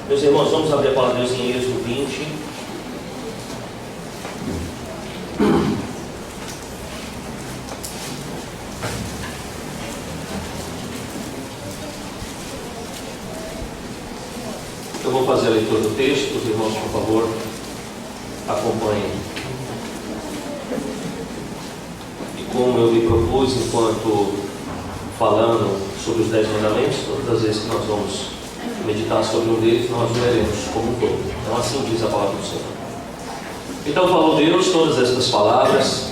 Meus irmãos, vamos abrir a palavra de Deus em Êxodo 20. Eu vou fazer a leitura do texto, os irmãos, por favor, acompanhem. E como eu me propus, enquanto falando sobre os 10 mandamentos, todas as vezes que nós vamos meditar sobre um deles, nós leremos como um todo. Então assim diz a palavra do Senhor. Então falou Deus todas estas palavras: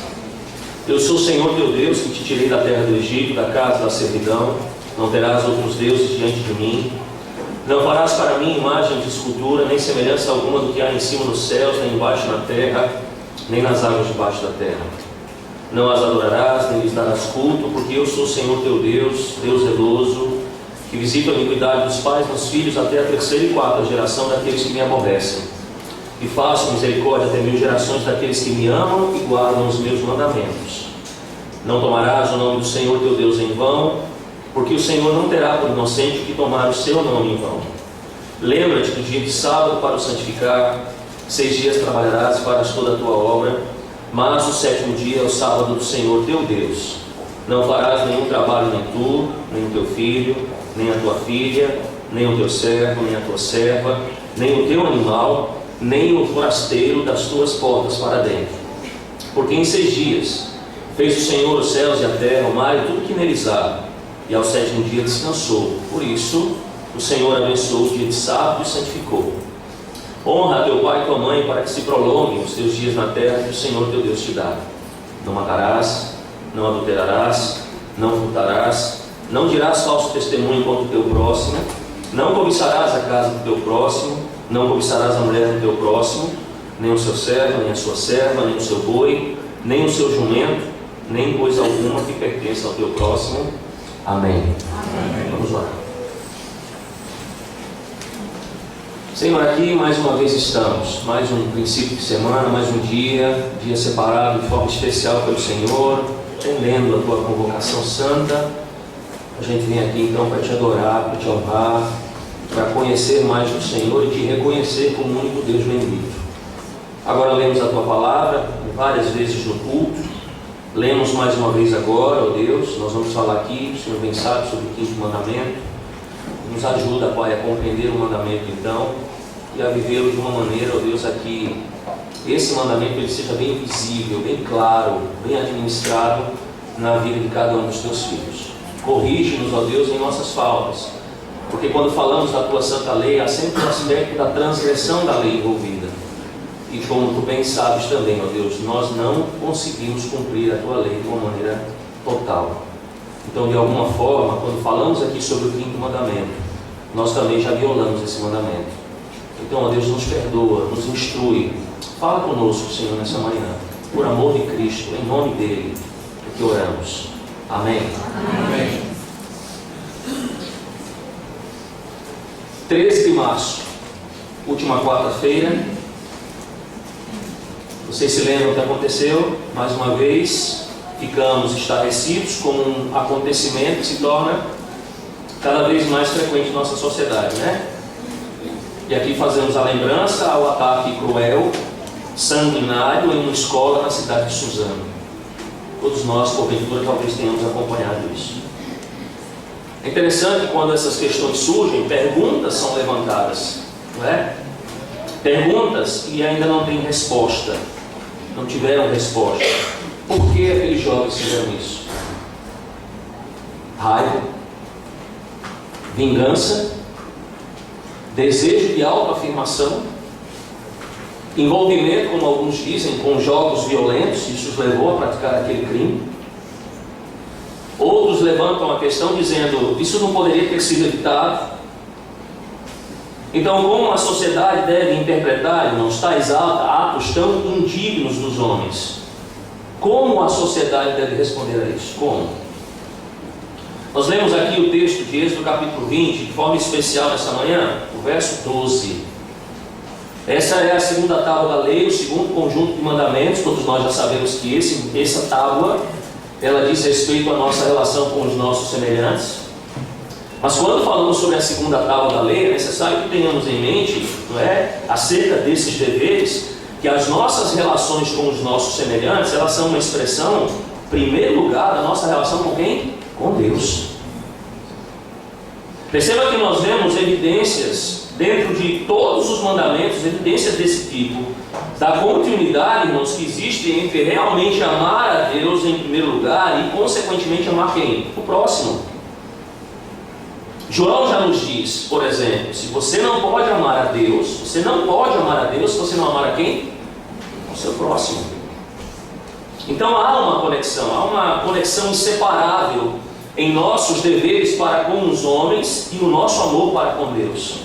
Eu sou o Senhor teu Deus, que te tirei da terra do Egito, da casa da servidão. Não terás outros deuses diante de mim. Não farás para mim imagem de escultura, nem semelhança alguma do que há em cima dos céus, nem embaixo na terra, nem nas águas debaixo da terra. Não as adorarás, nem lhes darás culto, porque eu sou o Senhor teu Deus, Deus zeloso, que visita a iniquidade dos pais nos filhos até a 3ª e 4ª geração daqueles que me aborrecem. E faço misericórdia até 1000 gerações daqueles que me amam e guardam os meus mandamentos. Não tomarás o nome do Senhor teu Deus em vão, porque o Senhor não terá por inocente o que tomar o seu nome em vão. Lembra-te do dia de sábado para o santificar. 6 dias trabalharás e farás toda a tua obra, mas o 7º dia é o sábado do Senhor teu Deus. Não farás nenhum trabalho, nem tu, nem o teu filho, nem a tua filha, nem o teu servo, nem a tua serva, nem o teu animal, nem o forasteiro das tuas portas para dentro. Porque em 6 dias fez o Senhor os céus e a terra, o mar e tudo que neles há, e ao 7º dia descansou. Por isso o Senhor abençoou o dia de sábado e santificou. Honra a teu pai e tua mãe, para que se prolonguem os teus dias na terra que o Senhor teu Deus te dá. Não matarás, não adulterarás, não furtarás, não dirás falso testemunho contra o teu próximo, não cobiçarás a casa do teu próximo, não cobiçarás a mulher do teu próximo, nem o seu servo, nem a sua serva, nem o seu boi, nem o seu jumento, nem coisa alguma que pertença ao teu próximo. Amém. Amém. Vamos lá. Senhor, aqui mais uma vez estamos, mais um princípio de semana, mais um dia separado de forma especial pelo Senhor, entendendo a tua convocação santa. A gente vem aqui então para te adorar, para te honrar, para conhecer mais do Senhor e te reconhecer como o único Deus bendito. Agora lemos a tua palavra várias vezes no culto, lemos mais uma vez agora, ó Deus. Nós vamos falar aqui, o Senhor bem sabe, sobre o 5º mandamento. Nos ajuda, Pai, a compreender o mandamento então e a vivê-lo de uma maneira, ó Deus, a que esse mandamento ele seja bem visível, bem claro, bem administrado na vida de cada um dos teus filhos. Corrige-nos, ó Deus, em nossas faltas, porque quando falamos da tua santa lei, há sempre um aspecto da transgressão da lei envolvida. E como tu bem sabes também, ó Deus, nós não conseguimos cumprir a tua lei de uma maneira total. Então, de alguma forma, quando falamos aqui sobre o 5º mandamento, nós também já violamos esse mandamento. Então, ó Deus, nos perdoa, nos instrui. Fala conosco, Senhor, nessa manhã, por amor de Cristo, em nome dele, é que oramos. Amém. Amém. 13 de março, última quarta-feira. Vocês se lembram o que aconteceu? Mais uma vez, ficamos estarrecidos com um acontecimento que se torna cada vez mais frequente em nossa sociedade, né? E aqui fazemos a lembrança ao ataque cruel, sanguinário, em uma escola na cidade de Suzano. Todos nós, porventura, talvez tenhamos acompanhado isso. É interessante que quando essas questões surgem, perguntas são levantadas, não é? Perguntas e ainda não tem resposta, não tiveram resposta. Por que aqueles jovens fizeram isso? Raiva, vingança, desejo de autoafirmação, envolvimento, como alguns dizem, com jogos violentos, isso os levou a praticar aquele crime. Outros levantam a questão dizendo, isso não poderia ter sido evitado. Então, como a sociedade deve interpretar, irmãos, tais atos tão indignos dos homens? Como a sociedade deve responder a isso? Como? Nós lemos aqui o texto de Êxodo capítulo 20, de forma especial nessa manhã, o verso 12. Essa é a 2ª tábua da lei, o 2º conjunto de mandamentos. Todos nós já sabemos que essa tábua, ela diz respeito à nossa relação com os nossos semelhantes. Mas quando falamos sobre a segunda tábua da lei, é necessário que tenhamos em mente, não é, acerca desses deveres, que as nossas relações com os nossos semelhantes, elas são uma expressão, em primeiro lugar, da nossa relação com quem? Com Deus. Perceba que nós vemos evidências dentro de todos os mandamentos, evidências desse tipo, da continuidade, irmãos, que existe entre realmente amar a Deus em primeiro lugar e, consequentemente, amar quem? O próximo. João já nos diz, por exemplo, se você não pode amar a Deus, você não pode amar a Deus se você não amar a quem? O seu próximo. Então há uma conexão inseparável em nossos deveres para com os homens e o nosso amor para com Deus.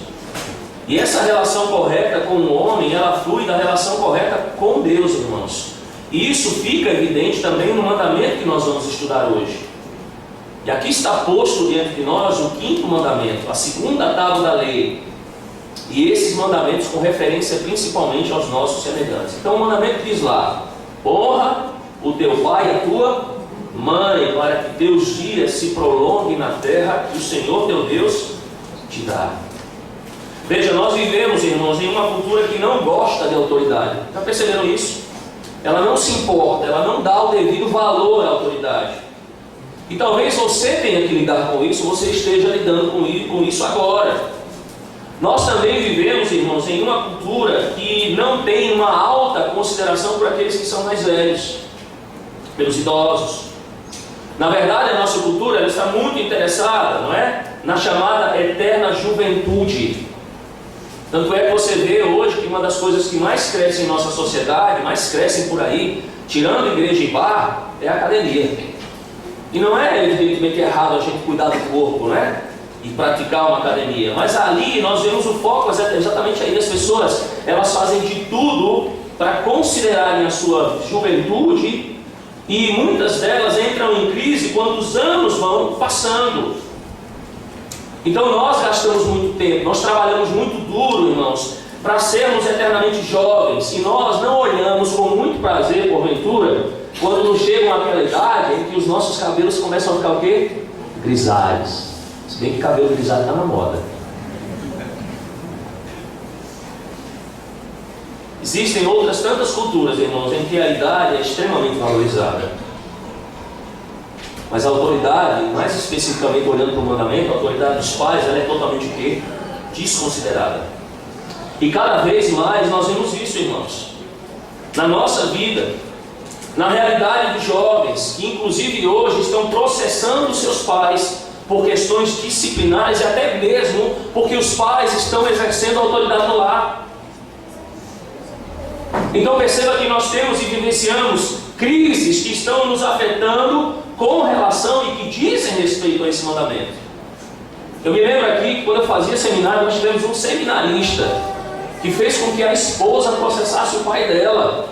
E essa relação correta com o homem, ela flui da relação correta com Deus, irmãos. E isso fica evidente também no mandamento que nós vamos estudar hoje. E aqui está posto diante de nós o quinto mandamento, a segunda tábua da lei. E esses mandamentos com referência principalmente aos nossos semelhantes. Então o mandamento diz lá: honra o teu pai e a tua mãe, para que teus dias se prolonguem na terra que o Senhor teu Deus te dá. Veja, nós vivemos, irmãos, em uma cultura que não gosta de autoridade. Já perceberam isso? Ela não se importa, ela não dá o devido valor à autoridade. E talvez você tenha que lidar com isso, você esteja lidando com isso agora. Nós também vivemos, irmãos, em uma cultura que não tem uma alta consideração por aqueles que são mais velhos, pelos idosos. Na verdade, a nossa cultura ela está muito interessada, não é? Na chamada eterna juventude. Tanto é que você vê hoje que uma das coisas que mais crescem em nossa sociedade, mais crescem por aí, tirando igreja e bar, é a academia. E não é evidentemente errado a gente cuidar do corpo, né? E praticar uma academia. Mas ali nós vemos o foco exatamente aí. As pessoas, elas fazem de tudo para considerarem a sua juventude, e muitas delas entram em crise quando os anos vão passando. Então nós gastamos muito tempo, nós trabalhamos muito duro, irmãos, para sermos eternamente jovens, e nós não olhamos com muito prazer, porventura, quando nos chegam àquela idade em que os nossos cabelos começam a ficar o quê? Grisalhos. Se bem que cabelo grisalho está na moda. Existem outras tantas culturas, irmãos, em que a idade é extremamente valorizada. Mas a autoridade, mais especificamente olhando para o mandamento, a autoridade dos pais, ela é totalmente o quê? Desconsiderada. E cada vez mais nós vemos isso, irmãos, na nossa vida, na realidade de jovens, que inclusive hoje estão processando seus pais por questões disciplinares e até mesmo porque os pais estão exercendo a autoridade no lar. Então perceba que nós temos e vivenciamos crises que estão nos afetando com relação e que dizem respeito a esse mandamento. Eu me lembro aqui que quando eu fazia seminário, nós tivemos um seminarista que fez com que a esposa processasse o pai dela,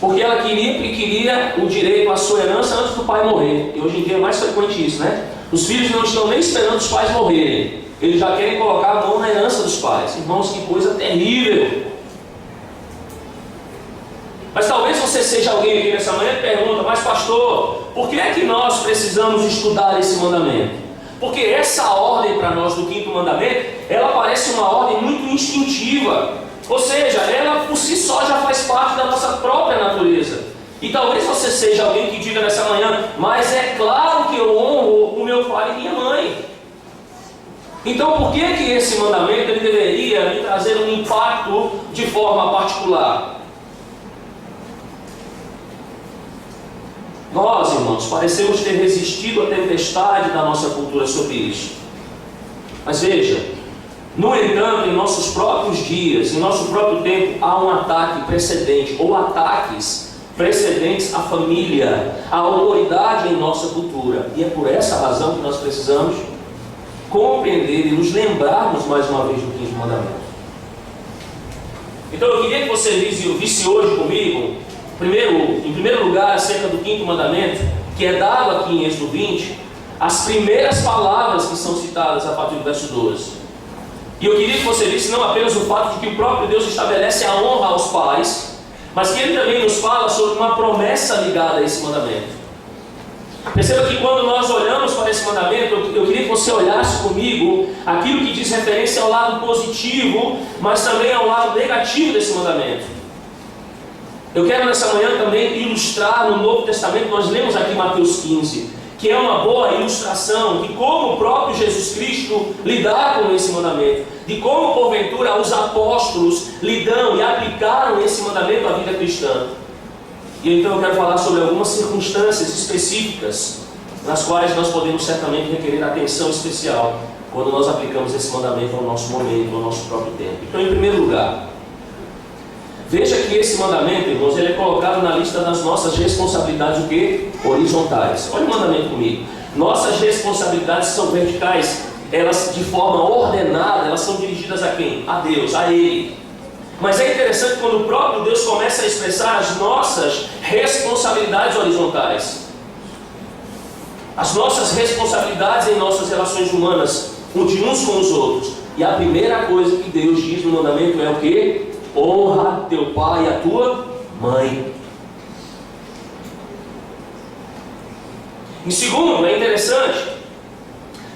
porque ela queria o direito à sua herança antes do pai morrer. E hoje em dia é mais frequente isso, né? Os filhos não estão nem esperando os pais morrerem, eles já querem colocar a mão na herança dos pais. Irmãos, que coisa terrível! Mas talvez você seja alguém aqui nessa manhã que pergunta: mas pastor, por que é que nós precisamos estudar esse mandamento? Porque essa ordem para nós do quinto mandamento, ela parece uma ordem muito instintiva. Ou seja, ela por si só já faz parte da nossa própria natureza. E talvez você seja alguém que diga nessa manhã: mas é claro que eu honro o meu pai e minha mãe. Então por que esse mandamento ele deveria me trazer um impacto de forma particular? Nós, irmãos, parecemos ter resistido à tempestade da nossa cultura sobre isso. Mas veja, no entanto, em nossos próprios dias, em nosso próprio tempo, há um ataque precedente, ou ataques precedentes à família, à autoridade em nossa cultura. E é por essa razão que nós precisamos compreender e nos lembrarmos mais uma vez do quinto mandamento. Então eu queria que você visse hoje comigo, em primeiro lugar, acerca do quinto mandamento, que é dado aqui em Êxodo 20, as primeiras palavras que são citadas a partir do verso 12. E eu queria que você visse não apenas o fato de que o próprio Deus estabelece a honra aos pais, mas que Ele também nos fala sobre uma promessa ligada a esse mandamento. Perceba que quando nós olhamos para esse mandamento, eu queria que você olhasse comigo aquilo que diz referência ao lado positivo, mas também ao lado negativo desse mandamento. Eu quero nessa manhã também ilustrar no Novo Testamento, nós lemos aqui Mateus 15, que é uma boa ilustração de como o próprio Jesus Cristo lidar com esse mandamento, de como porventura os apóstolos lidam e aplicaram esse mandamento à vida cristã. E então eu quero falar sobre algumas circunstâncias específicas nas quais nós podemos certamente requerer atenção especial quando nós aplicamos esse mandamento ao nosso momento, ao nosso próprio tempo. Então, em primeiro lugar, veja que esse mandamento, irmãos, ele é colocado na lista das nossas responsabilidades, o quê? Horizontais. Olha o mandamento comigo. Nossas responsabilidades são verticais, elas de forma ordenada, elas são dirigidas a quem? A Deus, a Ele. Mas é interessante quando o próprio Deus começa a expressar as nossas responsabilidades horizontais. As nossas responsabilidades em nossas relações humanas, de uns com os outros. E a primeira coisa que Deus diz no mandamento é o quê? Honra teu pai e a tua mãe. Em segundo, é interessante,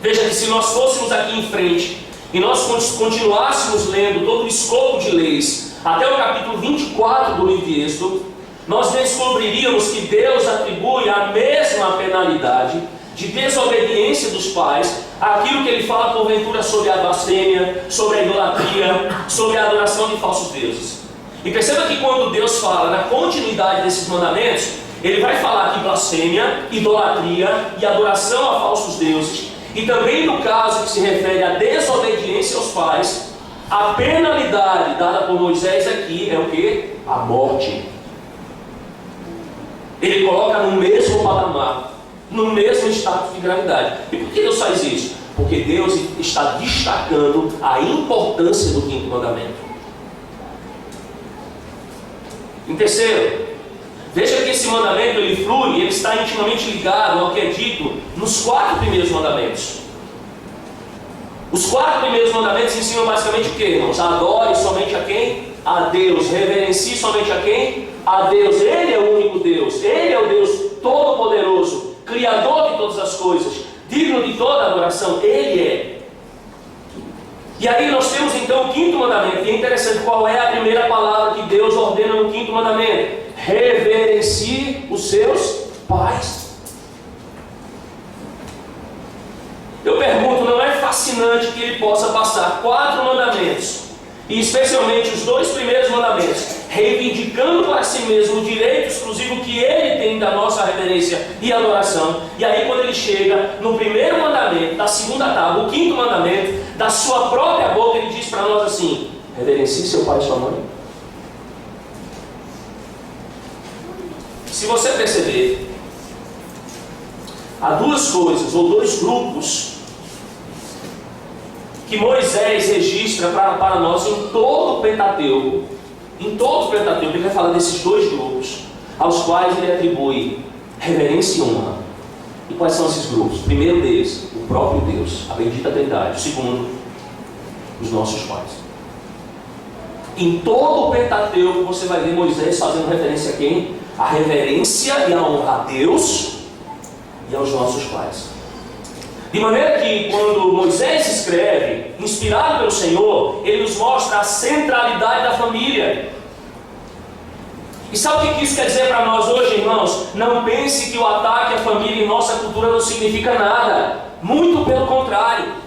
veja que se nós fôssemos aqui em frente e nós continuássemos lendo todo o escopo de leis até o capítulo 24 do livro de Êxodo, nós descobriríamos que Deus atribui a mesma penalidade de desobediência dos pais àquilo que Ele fala porventura sobre a blasfêmia, sobre a idolatria, sobre a adoração de falsos deuses. E perceba que quando Deus fala na continuidade desses mandamentos, Ele vai falar que blasfêmia, idolatria e adoração a falsos deuses. E também no caso que se refere à desobediência aos pais, a penalidade dada por Moisés aqui é o que? A morte. Ele coloca no mesmo patamar, no mesmo status de gravidade. E por que Deus faz isso? Porque Deus está destacando a importância do quinto mandamento. Em terceiro, veja que esse mandamento ele flui, ele está intimamente ligado ao que é dito nos 4 primeiros mandamentos. Os 4 primeiros mandamentos ensinam basicamente o que, irmãos? Adore somente a quem? A Deus. Reverencie somente a quem? A Deus. Ele é o único Deus. Ele é o Deus Todo-Poderoso, Criador de todas as coisas, digno de toda adoração. Ele é. E aí nós temos então o quinto mandamento. E é interessante, qual é a primeira palavra que Deus ordena no quinto mandamento? Reverencie os seus pais. Eu pergunto, não é fascinante que ele possa passar 4 mandamentos, e especialmente os 2 primeiros mandamentos, reivindicando para si mesmo o direito exclusivo que ele tem da nossa reverência e adoração, e aí quando ele chega no primeiro mandamento, da segunda tábua, o quinto mandamento, da sua própria boca, ele diz para nós assim: reverencie seu pai e sua mãe. Se você perceber, há 2 coisas, ou 2 grupos, que Moisés registra para nós em todo o Pentateuco. Em todo o Pentateuco, ele vai falar desses 2 grupos, aos quais ele atribui reverência e honra. E quais são esses grupos? O primeiro deles, o próprio Deus, a bendita Trindade. O segundo, os nossos pais. Em todo o Pentateuco, você vai ver Moisés fazendo referência a quem? A reverência e a honra a Deus e aos nossos pais. De maneira que quando Moisés escreve, inspirado pelo Senhor, ele nos mostra a centralidade da família. E sabe o que isso quer dizer para nós hoje, irmãos? Não pense que o ataque à família em nossa cultura não significa nada. Muito pelo contrário.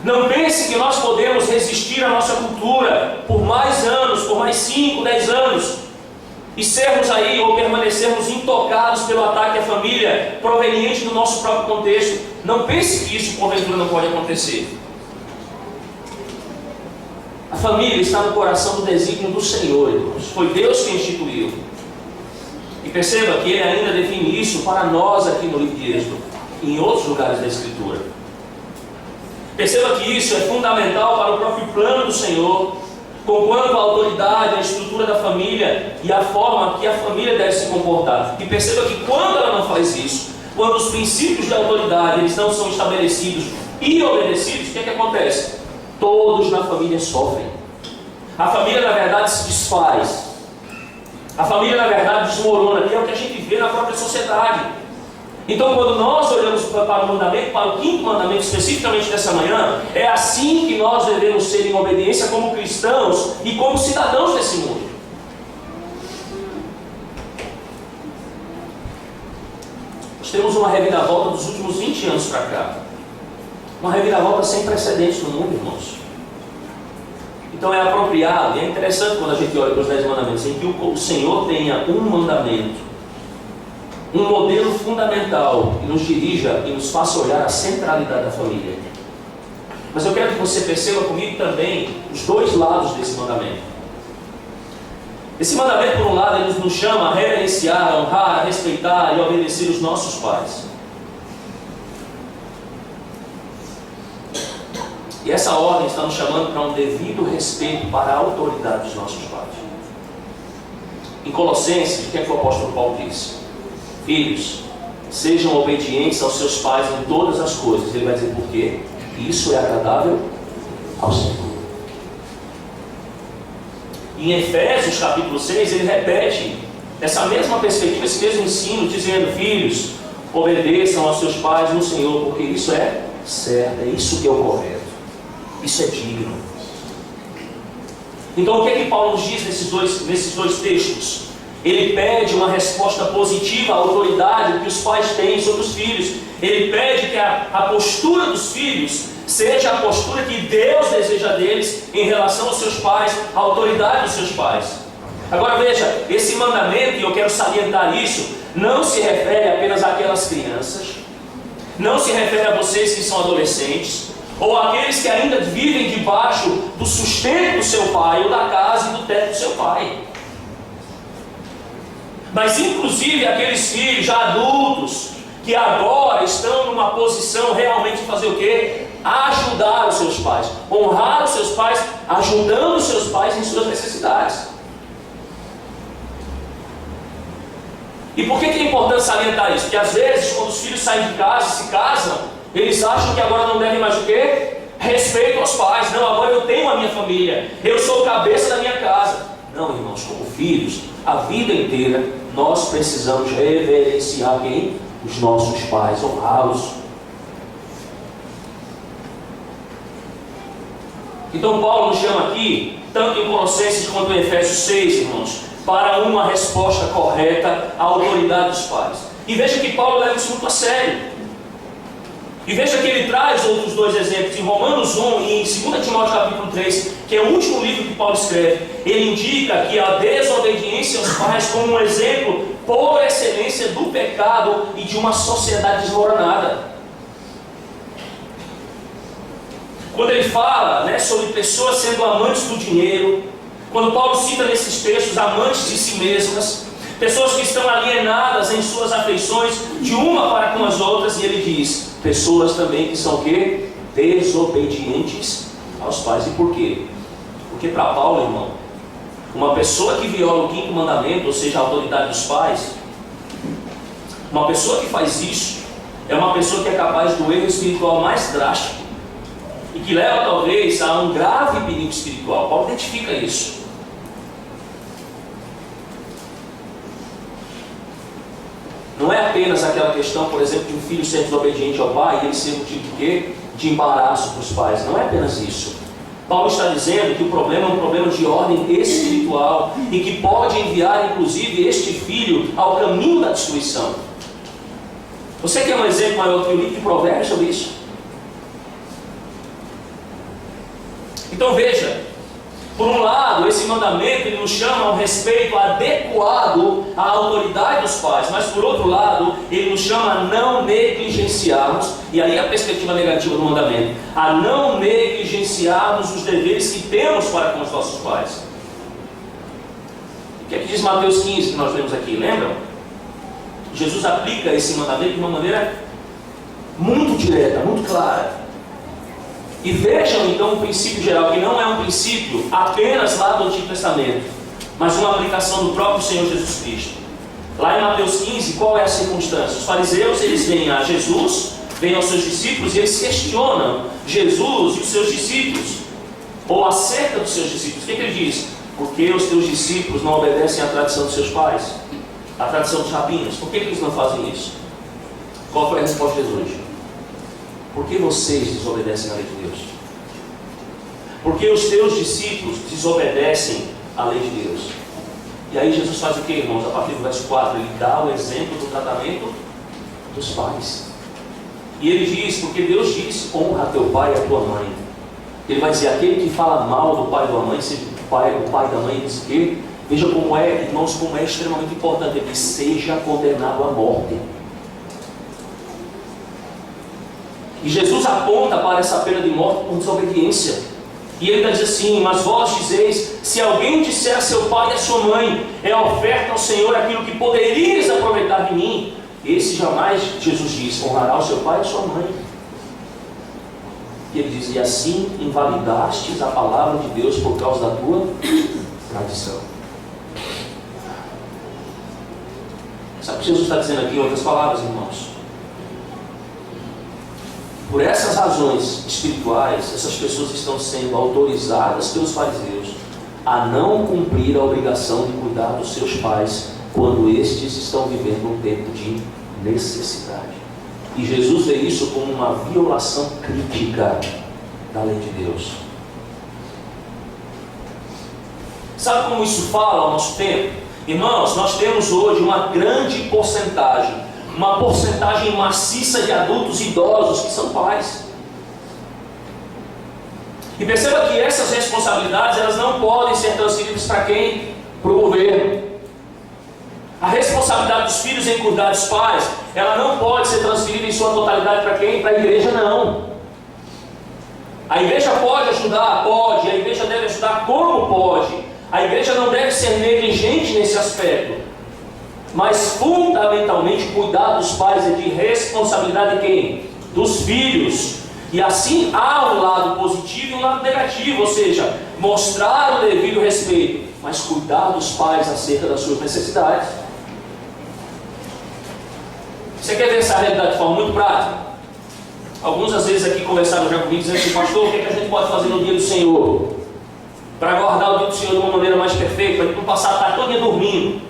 Não pense que nós podemos resistir à nossa cultura por mais anos, por mais 5, 10 anos, e sermos aí, ou permanecermos intocados pelo ataque à família proveniente do nosso próprio contexto. Não pense que isso porventura não pode acontecer. A família está no coração do desígnio do Senhor, irmãos. Foi Deus quem instituiu. E perceba que Ele ainda define isso para nós aqui no livro de Êxodo e em outros lugares da Escritura. Perceba que isso é fundamental para o próprio plano do Senhor, conquanto a autoridade, a estrutura da família e a forma que a família deve se comportar. E perceba que quando ela não faz isso, quando os princípios de autoridade eles não são estabelecidos e obedecidos, o que é que acontece? Todos na família sofrem. A família, na verdade, se desfaz. A família, na verdade, desmorona, e é o que a gente vê na própria sociedade. Então, quando nós olhamos para o mandamento, para o quinto mandamento, especificamente dessa manhã, é assim que nós devemos ser em obediência como cristãos e como cidadãos desse mundo. Nós temos uma reviravolta dos últimos 20 anos para cá. Uma reviravolta sem precedentes no mundo, irmãos. Então é apropriado, e é interessante quando a gente olha para os 10 mandamentos, em que o Senhor tenha um mandamento, um modelo fundamental, que nos dirija e nos faça olhar a centralidade da família. Mas eu quero que você perceba comigo também os dois lados desse mandamento. Esse mandamento, por um lado, ele nos chama a reverenciar, a honrar, a respeitar e obedecer os nossos pais. E essa ordem está nos chamando para um devido respeito para a autoridade dos nossos pais. Em Colossenses, o que é que o apóstolo Paulo disse? Filhos, sejam obedientes aos seus pais em todas as coisas. Ele vai dizer por quê? Isso é agradável ao Senhor. Em Efésios capítulo 6, ele repete essa mesma perspectiva, esse mesmo ensino, dizendo: filhos, obedeçam aos seus pais no Senhor, porque isso é certo, é isso que é o correto. Isso é digno. Então o que é que Paulo nos diz nesses dois textos? Ele pede uma resposta positiva à autoridade que os pais têm sobre os filhos. Ele pede que a postura dos filhos seja a postura que Deus deseja deles em relação aos seus pais, à autoridade dos seus pais. Agora veja, esse mandamento, e eu quero salientar isso, não se refere apenas àquelas crianças, não se refere a vocês que são adolescentes, ou aqueles que ainda vivem debaixo do sustento do seu pai, ou da casa e do teto do seu pai. Mas inclusive aqueles filhos já adultos, que agora estão numa posição realmente de fazer o quê? Ajudar os seus pais, honrar os seus pais, ajudando os seus pais em suas necessidades. E por que é importante salientar isso? Porque às vezes, quando os filhos saem de casa e se casam, eles acham que agora não devem mais o quê? Respeito aos pais. Não, agora eu tenho a minha família, eu sou o cabeça da minha casa. Não, irmãos, como filhos, a vida inteira nós precisamos reverenciar quem? Os nossos pais, honrá-los. Então Paulo nos chama aqui, tanto em Colossenses quanto em Efésios 6, irmãos, para uma resposta correta à autoridade dos pais. E veja que Paulo leva isso muito a sério. E veja que ele traz outros dois exemplos, em Romanos 1 e em 2 Timóteo capítulo 3, que é o último livro que Paulo escreve. Ele indica que a desobediência aos pais como um exemplo por excelência do pecado e de uma sociedade desmoronada. Quando ele fala, sobre pessoas sendo amantes do dinheiro, quando Paulo cita nesses textos amantes de si mesmas, pessoas que estão alienadas em suas afeições de uma para com as outras, e ele diz, pessoas também que são o quê? Desobedientes aos pais. E por quê? Porque para Paulo, irmão, uma pessoa que viola o quinto mandamento, ou seja, a autoridade dos pais, uma pessoa que faz isso, é uma pessoa que é capaz do erro espiritual mais drástico, e que leva talvez a um grave perigo espiritual. Paulo identifica isso. Não é apenas aquela questão, por exemplo, de um filho ser desobediente ao pai e ele ser motivo de quê? De embaraço para os pais. Não é apenas isso. Paulo está dizendo que o problema é um problema de ordem espiritual e que pode enviar, inclusive, este filho ao caminho da destruição. Você quer um exemplo maior que o livro de Provérbios sobre isso? Então veja, por um lado, esse mandamento ele nos chama a um respeito adequado à autoridade dos pais, mas por outro lado, ele nos chama a não negligenciarmos, e aí a perspectiva negativa do mandamento, a não negligenciarmos os deveres que temos para com os nossos pais. O que é que diz Mateus 15 que nós lemos aqui, lembram? Jesus aplica esse mandamento de uma maneira muito direta, muito clara. E vejam então um princípio geral, que não é um princípio apenas lá do Antigo Testamento, mas uma aplicação do próprio Senhor Jesus Cristo. Lá em Mateus 15, qual é a circunstância? Os fariseus, eles vêm a Jesus, vêm aos seus discípulos e eles questionam Jesus e os seus discípulos, ou acerca dos seus discípulos. O que ele diz? Por que os teus discípulos não obedecem à tradição dos seus pais? A tradição dos rabinos? Por que eles não fazem isso? Qual foi a resposta de Jesus? Por que vocês desobedecem à lei de Deus? Por que os teus discípulos desobedecem à lei de Deus? E aí Jesus faz o que, irmãos? A partir do verso 4, ele dá o exemplo do tratamento dos pais. E ele diz, porque Deus disse, honra teu pai e a tua mãe. Ele vai dizer, aquele que fala mal do pai e da mãe, seja o pai da mãe, diz que, veja como é, irmãos, como é extremamente importante, que seja condenado à morte. E Jesus aponta para essa pena de morte por desobediência. E ele vai dizer assim, mas vós dizeis, se alguém disser a seu pai e a sua mãe, é oferta ao Senhor aquilo que poderias aproveitar de mim, esse jamais, Jesus diz, honrará o seu pai e a sua mãe. E ele diz, e assim invalidastes a palavra de Deus por causa da tua tradição. Sabe o que Jesus está dizendo aqui em outras palavras, irmãos? Por essas razões espirituais, essas pessoas estão sendo autorizadas pelos fariseus a não cumprir a obrigação de cuidar dos seus pais quando estes estão vivendo um tempo de necessidade. E Jesus vê isso como uma violação crítica da lei de Deus. Sabe como isso fala ao nosso tempo? Irmãos, nós temos hoje uma grande porcentagem, uma porcentagem maciça de adultos idosos que são pais. E perceba que essas responsabilidades, elas não podem ser transferidas para quem? Para o governo. A responsabilidade dos filhos em cuidar dos pais, ela não pode ser transferida em sua totalidade para quem? Para a igreja, não. A igreja pode ajudar? Pode. A igreja deve ajudar como pode. A igreja não deve ser negligente nesse aspecto. Mas fundamentalmente cuidar dos pais é de responsabilidade de quem? Dos filhos. E assim há um lado positivo e um lado negativo, ou seja, mostrar o devido respeito, mas cuidar dos pais acerca das suas necessidades. Você quer ver essa realidade de forma muito prática? Alguns às vezes aqui conversaram já comigo dizendo assim, pastor, o que a gente pode fazer no dia do Senhor? Para guardar o dia do Senhor de uma maneira mais perfeita, para a gente não passar a tarde todo dia dormindo.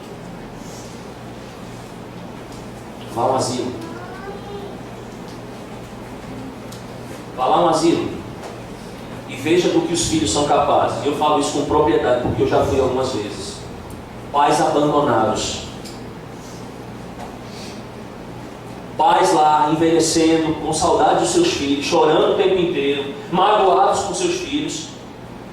Vá a um asilo. Vá lá a um asilo. E veja do que os filhos são capazes. Eu falo isso com propriedade, porque eu já fui algumas vezes. Pais abandonados. Pais lá, envelhecendo, com saudade dos seus filhos, chorando o tempo inteiro, magoados com seus filhos.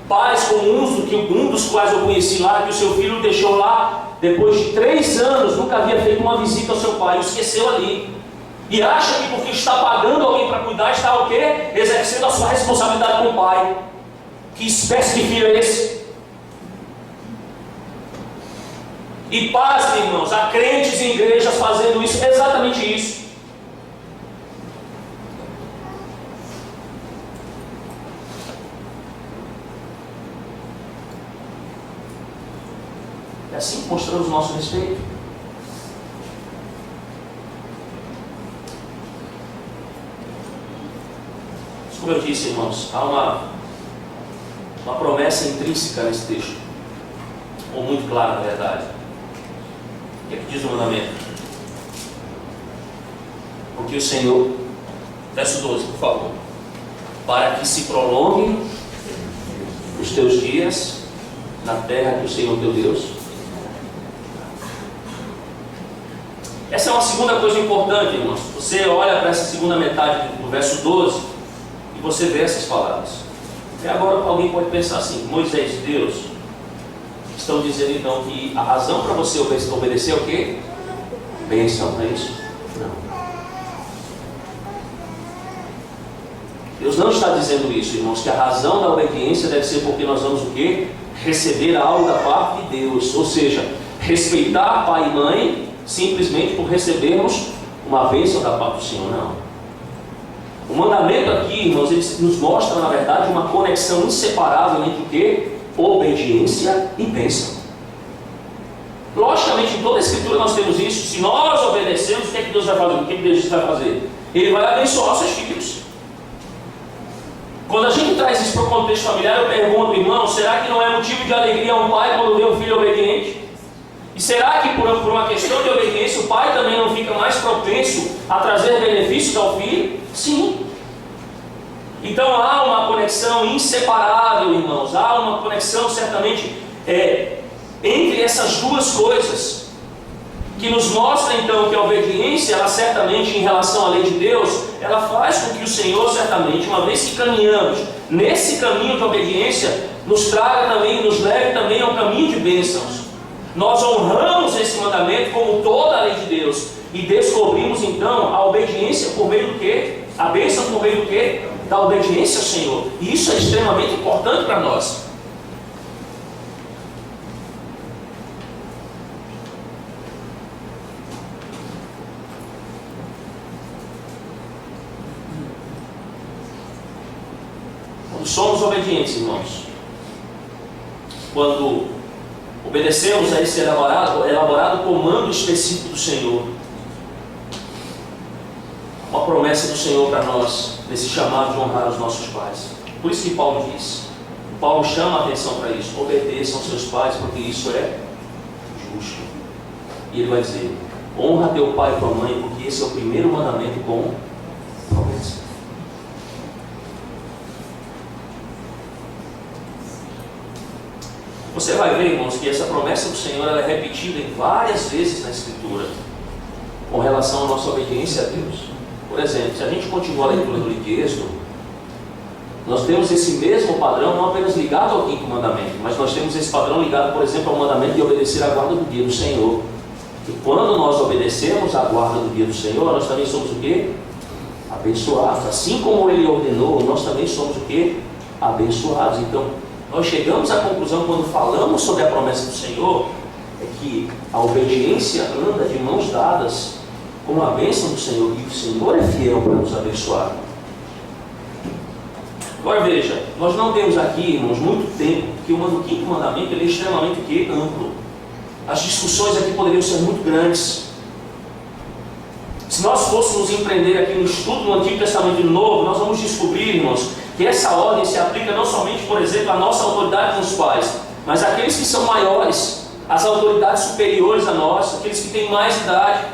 Pais como um dos quais eu conheci lá, que o seu filho deixou lá, depois de 3 anos, nunca havia feito uma visita ao seu pai, o esqueceu ali. E acha que porque está pagando alguém para cuidar, está o quê? Exercendo a sua responsabilidade com o pai. Que espécie de filho é esse? E pasmem, irmãos, há crentes em igrejas fazendo isso, exatamente isso. É assim que mostramos o nosso respeito. Como eu disse, irmãos, há uma promessa intrínseca nesse texto, ou muito clara, na verdade. O que é que diz o mandamento? Porque o Senhor, verso 12, por favor, para que se prolonguem os teus dias na terra que o Senhor teu Deus. Essa é uma segunda coisa importante, irmãos. Você olha para essa segunda metade do verso 12 e você vê essas palavras. E agora alguém pode pensar assim, Moisés e Deus estão dizendo então que a razão para você obedecer é o quê? Bênção, não é isso? Não. Deus não está dizendo isso, irmãos, que a razão da obediência deve ser porque nós vamos o quê? Receber algo da parte de Deus, ou seja, respeitar pai e mãe simplesmente por recebermos uma bênção da parte do Senhor, não. O mandamento aqui, irmãos, ele nos mostra, na verdade, uma conexão inseparável entre o quê? Obediência e bênção. Logicamente, em toda a Escritura nós temos isso. Se nós obedecemos, o que é que Deus vai fazer? O que é que Deus vai fazer? Ele vai abençoar os seus filhos. Quando a gente traz isso para o contexto familiar, eu pergunto, irmão, será que não é motivo de alegria a um pai quando vê um filho obediente? E será que por uma questão de obediência, o pai também não fica mais propenso a trazer benefícios ao filho? Sim. Então há uma conexão inseparável, irmãos. Há uma conexão certamente entre essas duas coisas, que nos mostra então que a obediência, ela certamente em relação à lei de Deus, ela faz com que o Senhor certamente, uma vez que caminhamos nesse caminho de obediência, nos traga também, nos leve também ao caminho de bênçãos. Nós honramos esse mandamento como toda a lei de Deus e descobrimos então a obediência por meio do quê? A bênção por meio do quê? Da obediência ao Senhor. E isso é extremamente importante para nós. Quando somos obedientes, irmãos, quando obedecemos a esse elaborado comando específico do Senhor, uma promessa do Senhor para nós, nesse chamado de honrar os nossos pais. Por isso que Paulo diz, Paulo chama a atenção para isso: obedeçam seus pais, porque isso é justo. E ele vai dizer: honra teu pai e tua mãe, porque esse é o primeiro mandamento com promessa. Você vai ver, irmãos, que essa promessa do Senhor ela é repetida em várias vezes na Escritura com relação à nossa obediência a Deus. Por exemplo, se a gente continuar a leitura do livro de Êxodo, nós temos esse mesmo padrão não apenas ligado ao quinto mandamento, mas nós temos esse padrão ligado, por exemplo, ao mandamento de obedecer à guarda do dia do Senhor. E quando nós obedecemos à guarda do dia do Senhor, nós também somos o quê? Abençoados. Assim como Ele ordenou, nós também somos o quê? Abençoados. Então, nós chegamos à conclusão, quando falamos sobre a promessa do Senhor, é que a obediência anda de mãos dadas com a bênção do Senhor, e o Senhor é fiel para nos abençoar. Agora veja, nós não temos aqui, irmãos, muito tempo, porque o quinto mandamento ele é extremamente amplo. As discussões aqui poderiam ser muito grandes. Se nós fôssemos empreender aqui no estudo do Antigo Testamento e do Novo, nós vamos descobrir, irmãos, que essa ordem se aplica não somente, por exemplo, à nossa autoridade com os pais, mas àqueles que são maiores, às autoridades superiores a nós, aqueles que têm mais idade.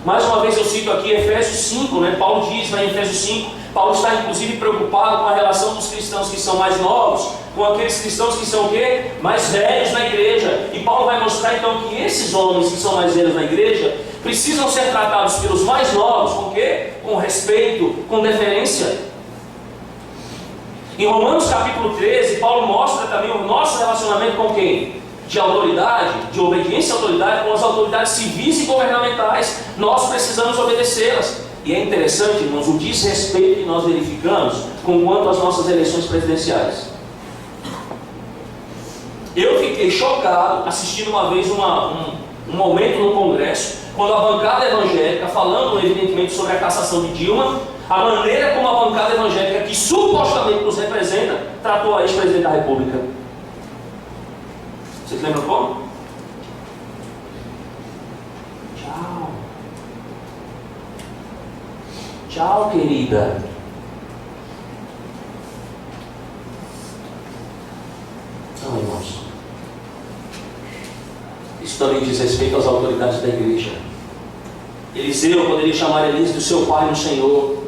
Mais uma vez eu cito aqui Efésios 5, Paulo diz em Efésios 5, Paulo está inclusive preocupado com a relação dos cristãos que são mais novos, com aqueles cristãos que são o quê? Mais velhos na igreja. E Paulo vai mostrar então que esses homens que são mais velhos na igreja precisam ser tratados pelos mais novos com o quê? Com respeito, com deferência. Em Romanos capítulo 13, Paulo mostra também o nosso relacionamento com quem? De autoridade, de obediência à autoridade, com as autoridades civis e governamentais. Nós precisamos obedecê-las. E é interessante, irmãos, o desrespeito que nós verificamos com quanto às nossas eleições presidenciais. Eu fiquei chocado assistindo uma vez um momento no Congresso, quando a bancada evangélica, falando evidentemente sobre a cassação de Dilma, a maneira como a bancada evangélica, que supostamente nos representa, tratou a ex-presidente da República. Vocês lembram como? Tchau. Tchau, querida. Não, irmãos. Isso também diz respeito às autoridades da igreja. Eliseu poderia chamar Elias do seu pai no Senhor.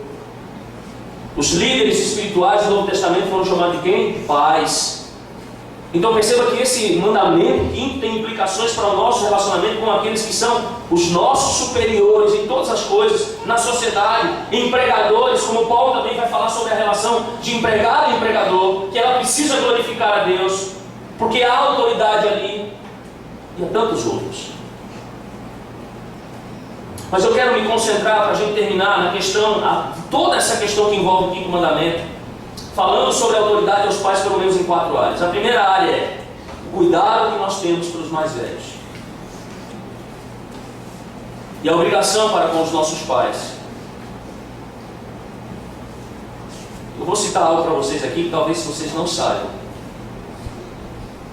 Os líderes espirituais do Novo Testamento foram chamados de quem? Pais. Então perceba que esse mandamento quinto tem implicações para o nosso relacionamento com aqueles que são os nossos superiores em todas as coisas, na sociedade, empregadores, como Paulo também vai falar sobre a relação de empregado e empregador, que ela precisa glorificar a Deus, porque há autoridade ali, e há tantos outros. Mas eu quero me concentrar para a gente terminar na questão, toda essa questão que envolve o quinto mandamento, falando sobre a autoridade aos pais pelo menos em 4 áreas. A primeira área é o cuidado que nós temos para os mais velhos. E a obrigação para com os nossos pais. Eu vou citar algo para vocês aqui que talvez vocês não saibam.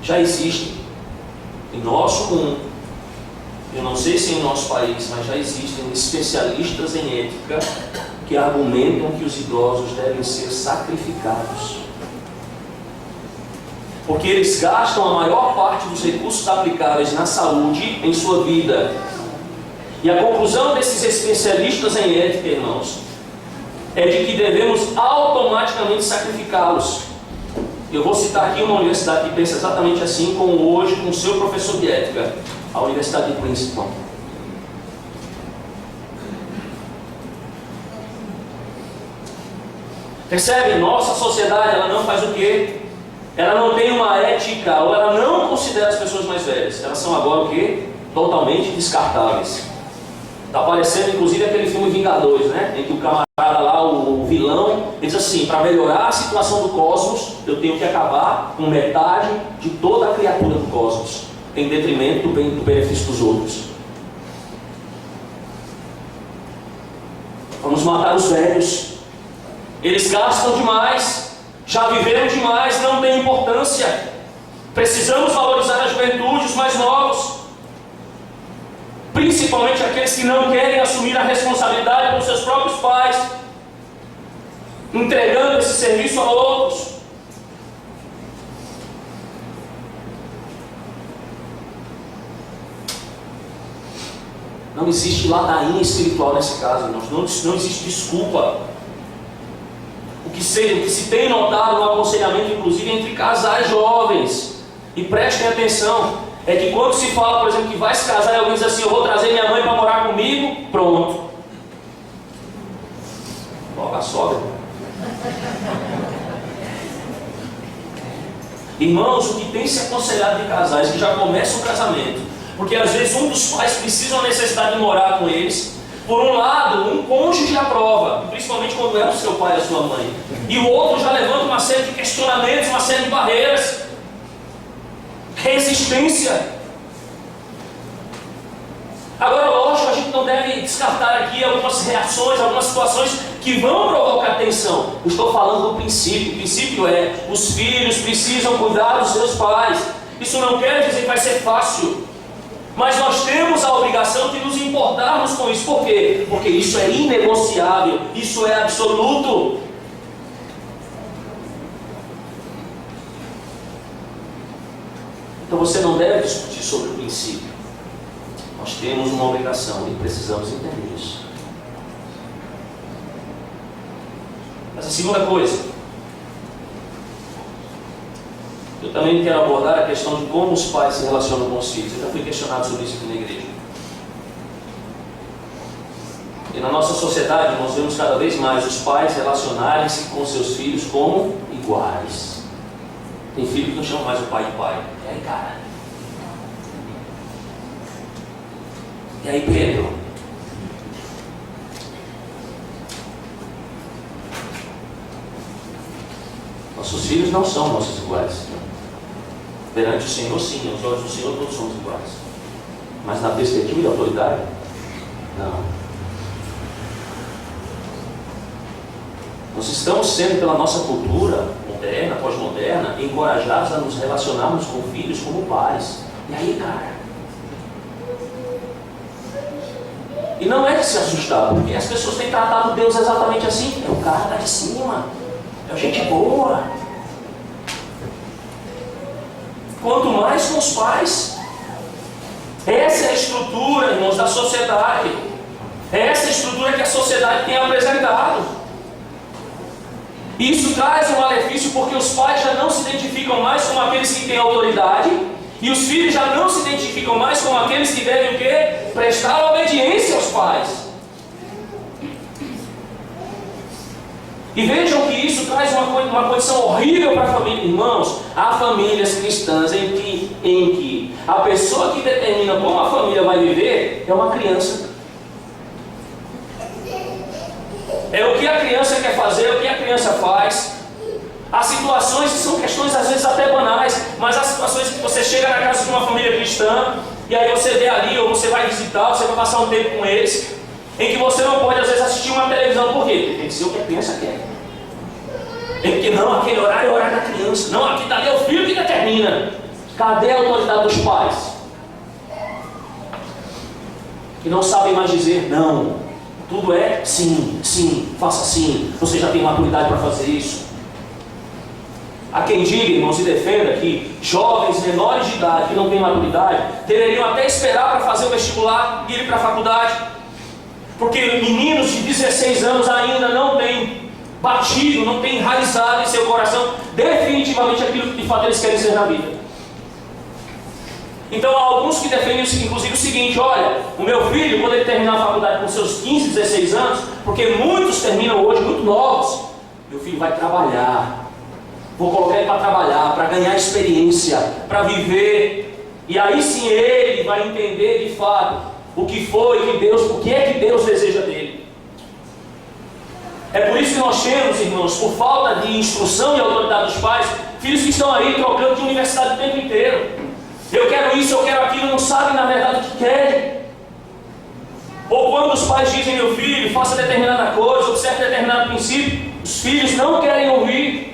Já existe em nosso mundo, eu não sei se em nosso país, mas já existem especialistas em ética que argumentam que os idosos devem ser sacrificados. Porque eles gastam a maior parte dos recursos aplicáveis na saúde em sua vida. E a conclusão desses especialistas em ética, irmãos, é de que devemos automaticamente sacrificá-los. Eu vou citar aqui uma universidade que pensa exatamente assim, como hoje com o seu professor de ética, a Universidade de Princeton. Percebe? Nossa sociedade, ela não faz o quê? Ela não tem uma ética, ou ela não considera as pessoas mais velhas. Elas são agora o quê? Totalmente descartáveis. Está parecendo inclusive aquele filme Vingadores, né? Em que o camarada lá, o vilão, ele diz assim: para melhorar a situação do cosmos, eu tenho que acabar com metade de toda a criatura do cosmos, em detrimento do benefício dos outros. Vamos matar os velhos. Eles gastam demais, já viveram demais, não tem importância. Precisamos valorizar a juventude, os mais novos, principalmente aqueles que não querem assumir a responsabilidade pelos seus próprios pais, entregando esse serviço a outros. Não existe ladainha espiritual nesse caso, irmãos. Não existe desculpa. O que se tem notado no aconselhamento, inclusive entre casais jovens, e prestem atenção, é que quando se fala, por exemplo, que vai se casar e alguém diz assim: eu vou trazer minha mãe para morar comigo, pronto. Logo a sogra. Irmãos, o que tem se aconselhado de casais que já começam o casamento, porque às vezes um dos pais precisa da necessidade de morar com eles. Por um lado, um cônjuge aprova, principalmente quando é o seu pai e a sua mãe, e o outro já levanta uma série de questionamentos, uma série de barreiras, resistência. Agora, lógico, a gente não deve descartar aqui algumas reações, algumas situações que vão provocar tensão. Eu estou falando do princípio. O princípio é: os filhos precisam cuidar dos seus pais. Isso não quer dizer que vai ser fácil, mas nós temos a obrigação de nos importarmos com isso. Por quê? Porque isso é inegociável, isso é absoluto. Então você não deve discutir sobre o princípio. Nós temos uma obrigação e precisamos entender isso. Mas a segunda coisa, eu também quero abordar a questão de como os pais se relacionam com os filhos. Eu já fui questionado sobre isso aqui na igreja. E na nossa sociedade nós vemos cada vez mais os pais relacionarem-se com seus filhos como iguais. Tem filho que não chama mais o pai de pai. E aí, cara? E aí, Pedro? Nossos filhos não são nossos iguais. Perante o Senhor, sim, aos olhos do Senhor todos somos iguais. Mas na perspectiva de autoridade, não. Nós estamos sendo, pela nossa cultura moderna, pós-moderna, encorajados a nos relacionarmos com filhos como pais. E aí, cara? E não é de se assustar, porque as pessoas têm tratado Deus exatamente assim. É o cara lá de cima, é gente boa. Quanto mais com os pais. Essa é a estrutura, irmãos, da sociedade. Essa é a estrutura que a sociedade tem apresentado. Isso traz um malefício, porque os pais já não se identificam mais como aqueles que têm autoridade, e os filhos já não se identificam mais como aqueles que devem o quê? Prestar obediência aos pais. E vejam que isso traz uma condição horrível para a família. Irmãos, há famílias cristãs em que a pessoa que determina como a família vai viver é uma criança. É o que a criança quer fazer, é o que a criança faz. Há situações que são questões às vezes até banais, mas há situações que você chega na casa de uma família cristã, e aí você vê ali, ou você vai visitar, ou você vai passar um tempo com eles, em que você não pode às vezes assistir uma televisão. Por quê? Porque tem que ser o que a criança quer. É porque não, aquele horário é o horário da criança. Não, aqui dali é o filho que determina. Cadê a autoridade dos pais? Que não sabem mais dizer não. Tudo é sim, sim, faça sim, você já tem maturidade para fazer isso. Há quem diga, irmãos, e defenda que jovens menores de idade que não têm maturidade deveriam até esperar para fazer o vestibular e ir para a faculdade, porque meninos de 16 anos ainda não têm batido, não têm enraizado em seu coração definitivamente aquilo que de fato eles querem ser na vida. Então há alguns que defendem inclusive o seguinte: olha, o meu filho, quando ele terminar a faculdade com seus 15, 16 anos, porque muitos terminam hoje muito novos, meu filho vai trabalhar. Vou colocar ele para trabalhar, para ganhar experiência, para viver. E aí sim ele vai entender de fato o que foi que Deus, o que é que Deus deseja dele. É por isso que nós temos, irmãos, por falta de instrução e autoridade dos pais, filhos que estão aí trocando de universidade o tempo inteiro. Eu quero isso, eu quero aquilo, não sabem na verdade o que querem. Ou quando os pais dizem: meu filho, faça determinada coisa, observe determinado princípio, os filhos não querem ouvir.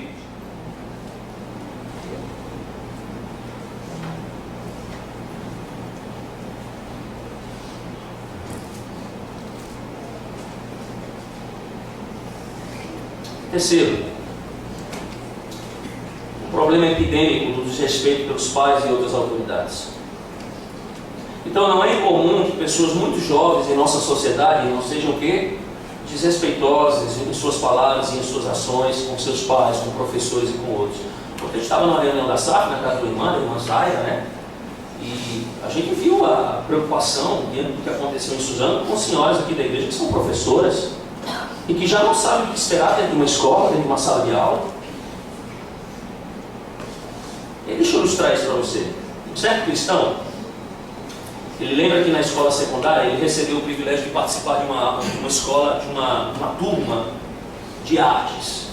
Terceiro, o problema epidêmico do desrespeito pelos pais e outras autoridades. Então não é incomum que pessoas muito jovens em nossa sociedade não sejam o quê? Desrespeitosas em suas palavras e em suas ações com seus pais, com professores e com outros. Porque a gente estava numa reunião da SAF, na casa da irmã Zaira, né? E a gente viu a preocupação diante do que aconteceu em Suzano com senhoras aqui da igreja que são professoras e que já não sabem o que esperar dentro de uma escola, dentro de uma sala de aula. E deixa eu ilustrar isso para você. Um certo cristão, ele lembra que na escola secundária ele recebeu o privilégio de participar de uma escola, de uma turma de artes.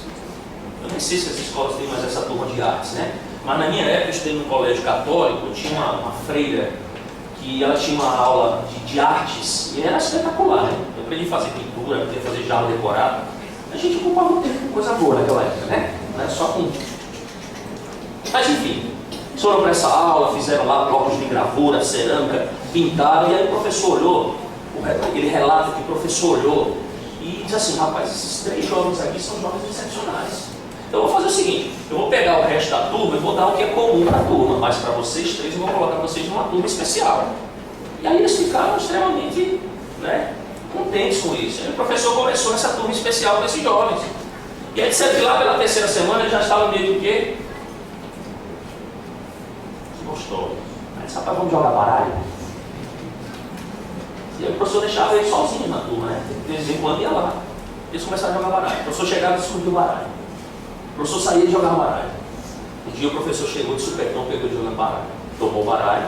Eu nem sei se as escolas têm mais essa turma de artes, né? Mas na minha época eu estudei num colégio católico, tinha uma freira que ela tinha uma aula de artes e era espetacular, né? Eu aprendi a fazer pintura, aprendi a fazer jarro decorado. A gente ocupava um tempo com coisa boa naquela época, né? Não era só com... Mas enfim, foram para essa aula, fizeram lá blocos de gravura, cerâmica, pintaram, e aí o professor olhou, ele relata que o professor olhou e diz assim: rapaz, esses 3 jovens aqui são jovens excepcionais. Então eu vou fazer o seguinte, eu vou pegar o resto da turma e vou dar o que é comum para a turma, mas para vocês 3 eu vou colocar vocês numa turma especial. E aí eles ficaram extremamente, né, contentes com isso. Aí o professor começou essa turma especial com esses jovens. E aí disseram que lá pela 3ª semana eles já estavam meio do quê? Gostou. Aí disse: rapaz, vamos jogar baralho? E aí o professor deixava ele sozinho na turma, né? De vez em quando ia lá. Eles começaram a jogar baralho. O professor chegava e descobriu o baralho. O professor saía e jogava baralho. Um dia o professor chegou de supetão, pegou de jogando baralho. Tomou o baralho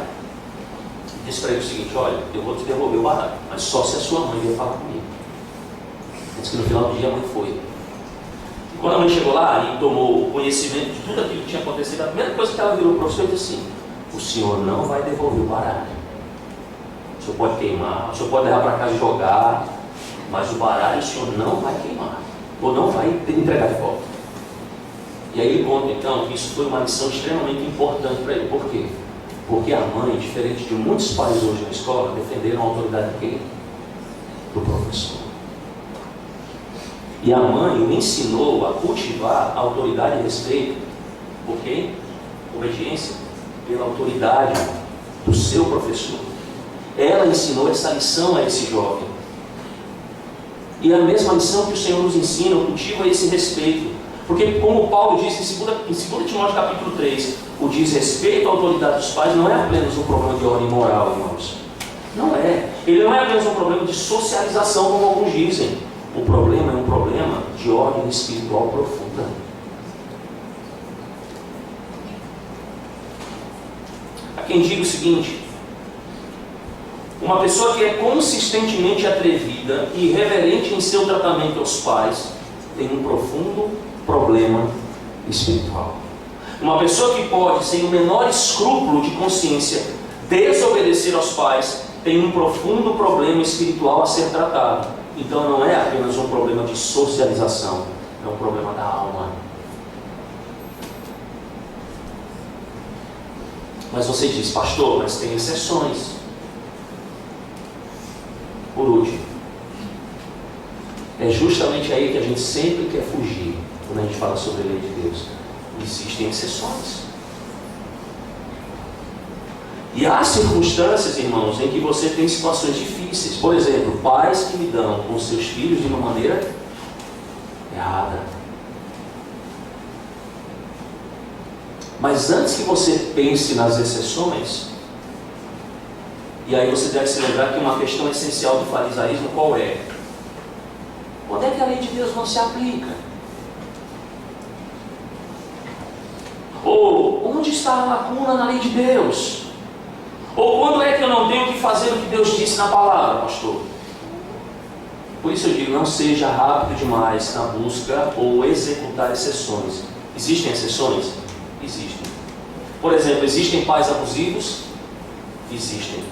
e disse para ele o seguinte: olha, eu vou te devolver o baralho, mas só se a sua mãe vier falar comigo. Ele disse que no final do dia a mãe foi. E quando a mãe chegou lá e tomou conhecimento de tudo aquilo que tinha acontecido, a primeira coisa que ela virou para o professor e disse assim: o senhor não vai devolver o baralho. O senhor pode queimar, o senhor pode levar para casa e jogar, mas o baralho o senhor não vai queimar, ou não vai entregar de volta. E aí ele conta então que isso foi uma lição extremamente importante para ele. Por quê? Porque a mãe, diferente de muitos pais hoje na escola, defenderam a autoridade de quem? Do professor. E a mãe o ensinou a cultivar a autoridade e respeito. Por quê? Obediência pela autoridade do seu professor. Ela ensinou essa lição a esse jovem. E a mesma lição que o Senhor nos ensina, cultiva esse respeito. Porque, como Paulo disse em 2 Timóteo capítulo 3, o desrespeito à autoridade dos pais não é apenas um problema de ordem moral, irmãos. Não é. Ele não é apenas um problema de socialização, como alguns dizem. O problema é um problema de ordem espiritual profunda. Há quem diga o seguinte: uma pessoa que é consistentemente atrevida e irreverente em seu tratamento aos pais tem um profundo problema espiritual. Uma pessoa que pode, sem o menor escrúpulo de consciência, desobedecer aos pais tem um profundo problema espiritual a ser tratado. Então não é apenas um problema de socialização, é um problema da alma. Mas você diz: pastor, mas tem exceções. Por último, É justamente aí que a gente sempre quer fugir quando a gente fala sobre a lei de Deus. Existem exceções. E há circunstâncias, irmãos, em que você tem situações difíceis. Por exemplo, pais que lidam com seus filhos de uma maneira errada. Mas antes que você pense nas exceções, e aí você deve se lembrar que uma questão essencial do farisaísmo qual é? Onde é que a lei de Deus não se aplica? Ou onde está a lacuna na lei de Deus? Ou quando é que eu não tenho que fazer o que Deus disse na palavra, pastor? Por isso eu digo, não seja rápido demais na busca ou executar exceções. Existem exceções? Existem. Por exemplo, existem pais abusivos? Existem.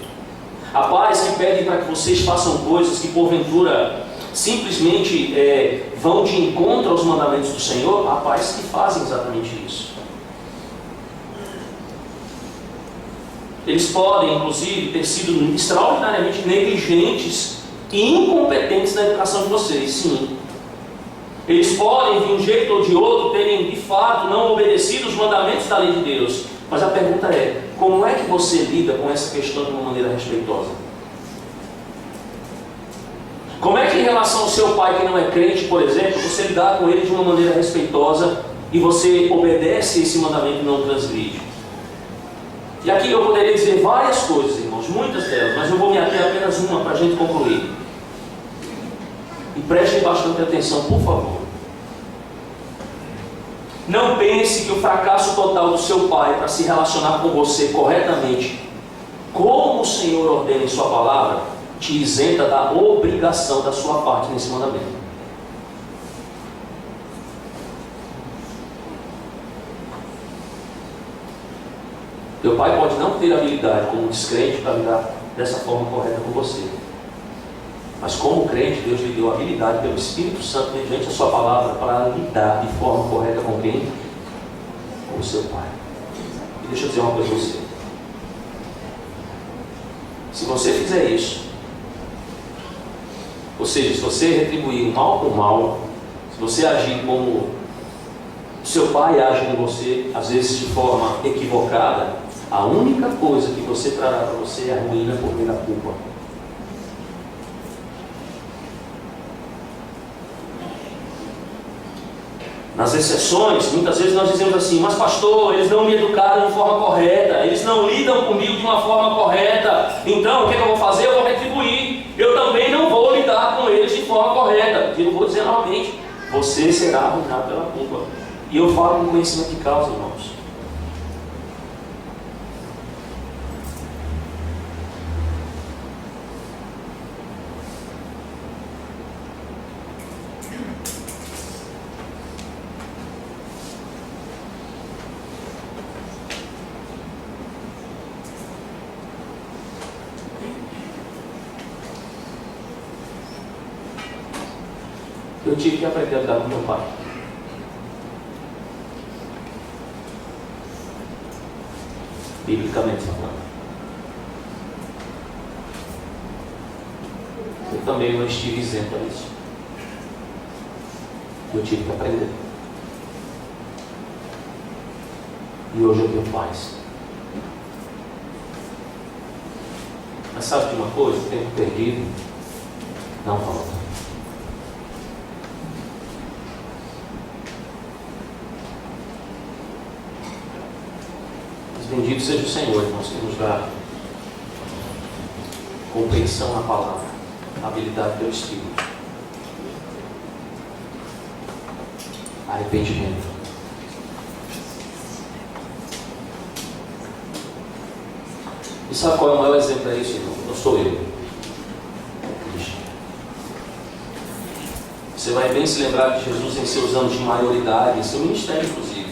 Há pais que pedem para que vocês façam coisas que porventura simplesmente vão de encontro aos mandamentos do Senhor. Há pais que fazem exatamente isso. Eles podem, inclusive, ter sido extraordinariamente negligentes e incompetentes na educação de vocês, sim. Eles podem, de um jeito ou de outro, terem, de fato, não obedecido os mandamentos da lei de Deus. Mas a pergunta é, como é que você lida com essa questão de uma maneira respeitosa? Como é que, em relação ao seu pai que não é crente, por exemplo, você lidar com ele de uma maneira respeitosa e você obedece esse mandamento e não transgride? E aqui eu poderia dizer várias coisas, irmãos, muitas delas, mas eu vou me ater a apenas uma para a gente concluir. E prestem bastante atenção, por favor. Não pense que o fracasso total do seu pai para se relacionar com você corretamente, como o Senhor ordena em sua palavra, te isenta da obrigação da sua parte nesse mandamento. Teu pai pode não ter habilidade como descrente para lidar dessa forma correta com você. Mas como crente, Deus lhe deu a habilidade pelo Espírito Santo, mediante a sua palavra, para lidar de forma correta com quem? Com o seu pai. E deixa eu dizer uma coisa a você. Se você fizer isso, ou seja, se você retribuir o mal por mal, se você agir como o seu pai age em você, às vezes de forma equivocada, a única coisa que você trará para você é a ruína por meio da culpa. Nas exceções, muitas vezes nós dizemos assim, mas pastor, eles não me educaram de forma correta, eles não lidam comigo de uma forma correta, então o que eu vou fazer? Eu vou retribuir, eu também não vou lidar com eles de forma correta. E eu vou dizer novamente, você será arruinado pela culpa. E eu falo com conhecimento de causa, irmãos. Eu tive que aprender a lidar com meu pai. Biblicamente falando. Eu também não estive isento a isso. Eu tive que aprender. E hoje eu tenho paz. Mas sabe de uma coisa? O tempo perdido não volta. Bendito seja o Senhor, irmãos, que nos dá compreensão na palavra, habilidade pelo Espírito, arrependimento. E sabe qual é o maior exemplo disso, irmão? Não sou eu. É Cristo. Você vai bem se lembrar de Jesus em seus anos de maioridade, em seu ministério, inclusive.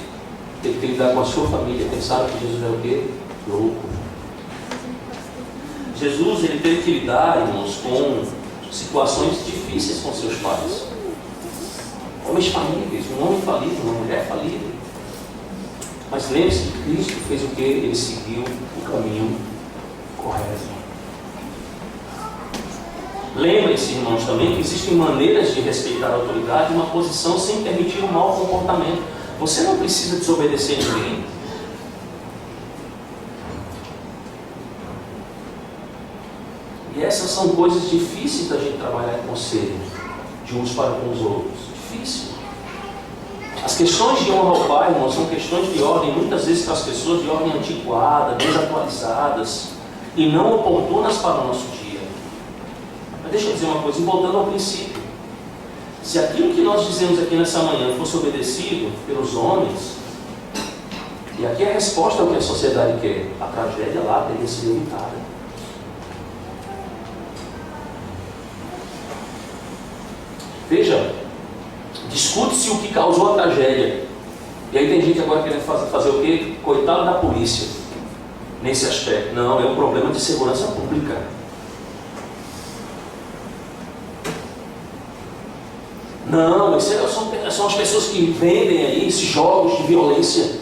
Teve que lidar com a sua família. Pensaram que Jesus era o quê? Louco. Jesus, ele teve que lidar, irmãos, com situações difíceis com seus pais. Homens falíveis, um homem falível, uma mulher falível. Mas lembre-se que Cristo fez o quê? Ele seguiu o caminho correto. Lembrem-se, irmãos, também que existem maneiras de respeitar a autoridade e uma posição sem permitir um mau comportamento. Você não precisa desobedecer ninguém. E essas são coisas difíceis da gente trabalhar em conselho, de uns para com os outros. Difícil. As questões de honra ao pai, irmãos, são questões de ordem, muitas vezes para as pessoas, de ordem antiquada, desatualizadas e não oportunas para o nosso dia. Mas deixa eu dizer uma coisa, voltando ao princípio. Se aquilo que nós dizemos aqui nessa manhã fosse obedecido pelos homens, e aqui a resposta ao que a sociedade quer, a tragédia lá teria sido evitada. Veja, discute-se o que causou a tragédia. E aí tem gente agora querendo fazer o quê? Coitado da polícia, nesse aspecto. Não, é um problema de segurança pública. Não, são as pessoas que vendem aí esses jogos de violência.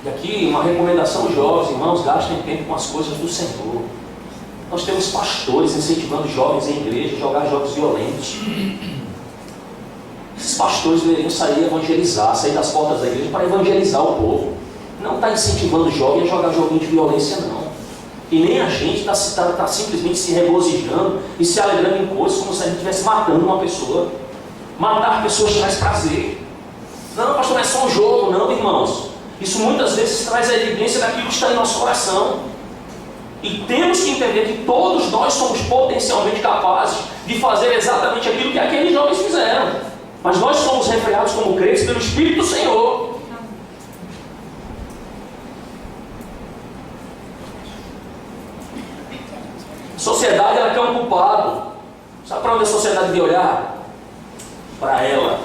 E aqui uma recomendação, jovens, irmãos, gastem tempo com as coisas do Senhor. Nós temos pastores incentivando jovens em igreja a jogar jogos violentos. Esses pastores deveriam sair a evangelizar, sair das portas da igreja para evangelizar o povo. Não está incentivando o jovem a jogar joguinho de violência, não. E nem a gente está simplesmente se regozijando e se alegrando em coisas como se a gente estivesse matando uma pessoa. Matar pessoas traz prazer. Não, pastor, não é só um jogo, não, irmãos. Isso muitas vezes traz a evidência daquilo que está em nosso coração. E temos que entender que todos nós somos potencialmente capazes de fazer exatamente aquilo que aqueles jovens fizeram. Mas nós somos refreados como crentes pelo Espírito do Senhor. A sociedade, ela quer um culpado. Sabe para onde a sociedade vai olhar? Para ela.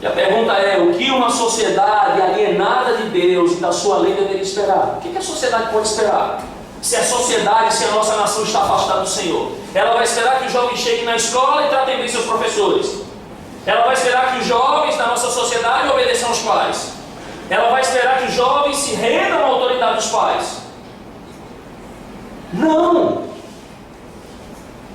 E a pergunta é, o que uma sociedade alienada de Deus e da sua lei deveria esperar? O que a sociedade pode esperar? Se a sociedade, se a nossa nação está afastada do Senhor, ela vai esperar que os jovens cheguem na escola e tratem bem seus professores. Ela vai esperar que os jovens da nossa sociedade obedeçam aos pais. Ela vai esperar que os jovens se rendam à autoridade dos pais. Não!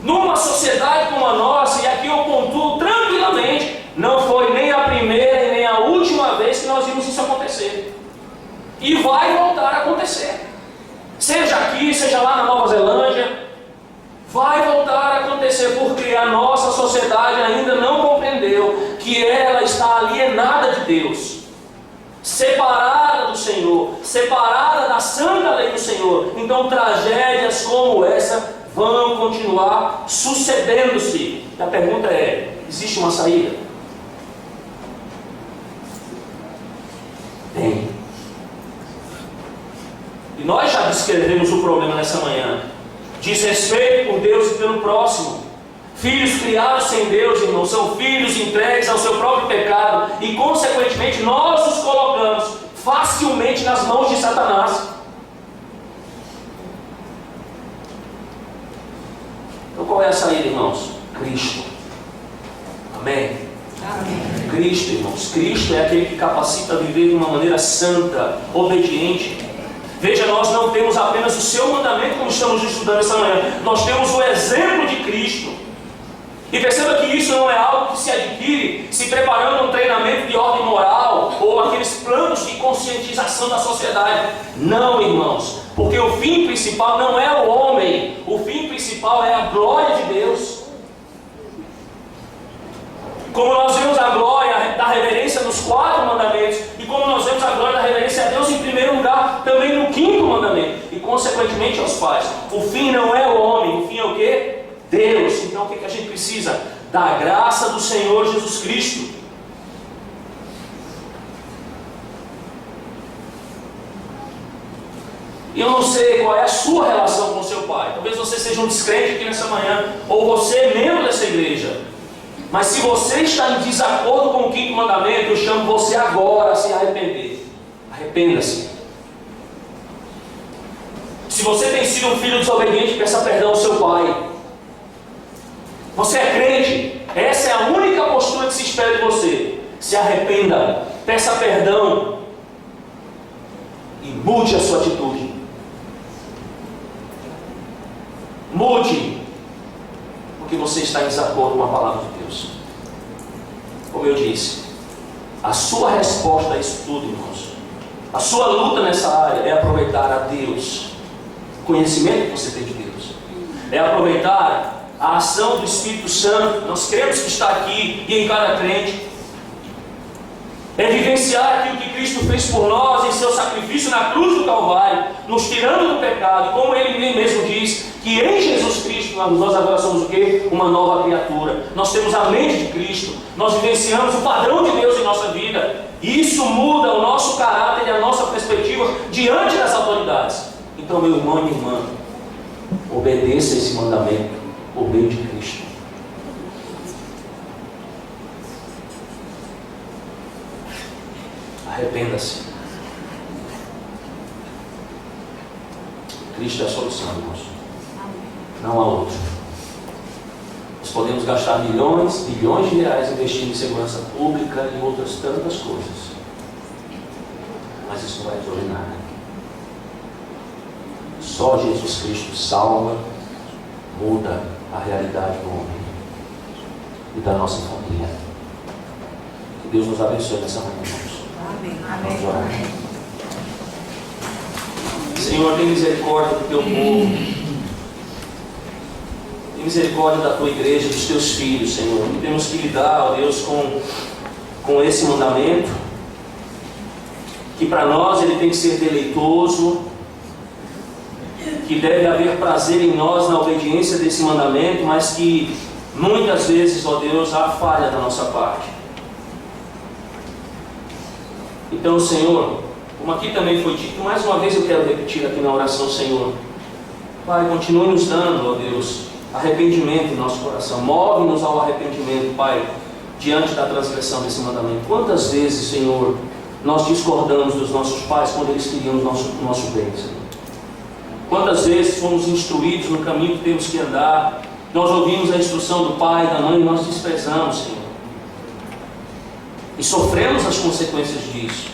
Numa sociedade como a nossa, e aqui eu pontuo tranquilamente, não foi nem a primeira e nem a última vez que nós vimos isso acontecer. E vai voltar a acontecer. Seja aqui, seja lá na Nova Zelândia, vai voltar a acontecer, porque a nossa sociedade ainda não compreendeu que ela está alienada de Deus, separada do Senhor, separada da santa lei do Senhor. Então tragédias como essa vão continuar sucedendo-se. E a pergunta é, existe uma saída? Tem. E nós já descrevemos o problema nessa manhã. Desrespeito por Deus e pelo próximo. Filhos criados sem Deus, irmãos, são filhos entregues ao seu próprio pecado. E consequentemente nós os colocamos facilmente nas mãos de Satanás. Então qual é a saída, irmãos? Cristo. Amém? Amém. Cristo, irmãos. Cristo é aquele que capacita a viver de uma maneira santa, obediente. Veja, nós não temos apenas o seu mandamento, como estamos estudando essa manhã. Nós temos o exemplo de Cristo. E perceba que isso não é algo que se adquire se preparando um treinamento de ordem moral ou aqueles planos de conscientização da sociedade. Não, irmãos. Porque o fim principal não é o homem. O fim principal é a glória de Deus. Como nós vemos a glória da reverência nos 4 mandamentos, e como nós vemos a glória da reverência a Deus em primeiro lugar, também no 5º mandamento, e consequentemente aos pais. O fim não é o homem, o fim é o quê? Deus. Então o que a gente precisa? Da graça do Senhor Jesus Cristo. E eu não sei qual é a sua relação com o seu pai. Talvez você seja um descrente aqui nessa manhã, ou você é membro dessa igreja. Mas se você está em desacordo com o 5º mandamento, eu chamo você agora a se arrepender. Arrependa-se. Se você tem sido um filho desobediente, peça perdão ao seu pai. Você é crente, essa é a única postura que se espera de você. Se arrependa, peça perdão e mude a sua atitude. Mude, porque você está em desacordo com a palavra de Deus. Como eu disse, a sua resposta a isso tudo, irmãos, a sua luta nessa área é aproveitar a Deus, o conhecimento que você tem de Deus, é aproveitar a ação do Espírito Santo. Nós cremos que está aqui e em cada crente. É vivenciar aquilo que Cristo fez por nós em seu sacrifício na cruz do Calvário, nos tirando do pecado, como Ele mesmo diz, que em Jesus Cristo nós agora somos o quê? Uma nova criatura. Nós temos a mente de Cristo, nós vivenciamos o padrão de Deus em nossa vida. Isso muda o nosso caráter e a nossa perspectiva diante das autoridades. Então, meu irmão e minha irmã, obedeça esse mandamento, por meio de Cristo. Arrependa-se. Cristo é a solução, irmãos. Não há outro. Nós podemos gastar milhões, bilhões de reais investindo em segurança pública e outras tantas coisas, mas isso não vai resolver nada. Só Jesus Cristo salva, muda a realidade do homem e da nossa família. Que Deus nos abençoe nessa manhã, irmãos. Vamos orar. Senhor, tem misericórdia do teu povo. Tem misericórdia da tua igreja, dos teus filhos, Senhor. E temos que lidar, ó Deus, com esse mandamento, que para nós ele tem que ser deleitoso, que deve haver prazer em nós na obediência desse mandamento, mas que muitas vezes, ó Deus, há falha da nossa parte. Então, Senhor, como aqui também foi dito, mais uma vez eu quero repetir aqui na oração, Senhor. Pai, continue nos dando, ó Deus, arrependimento em nosso coração. Move-nos ao arrependimento, Pai, diante da transgressão desse mandamento. Quantas vezes, Senhor, nós discordamos dos nossos pais quando eles queriam o nosso bem, Senhor? Quantas vezes fomos instruídos no caminho que temos que andar, nós ouvimos a instrução do pai, da mãe e nós desprezamos, Senhor. E sofremos as consequências disso.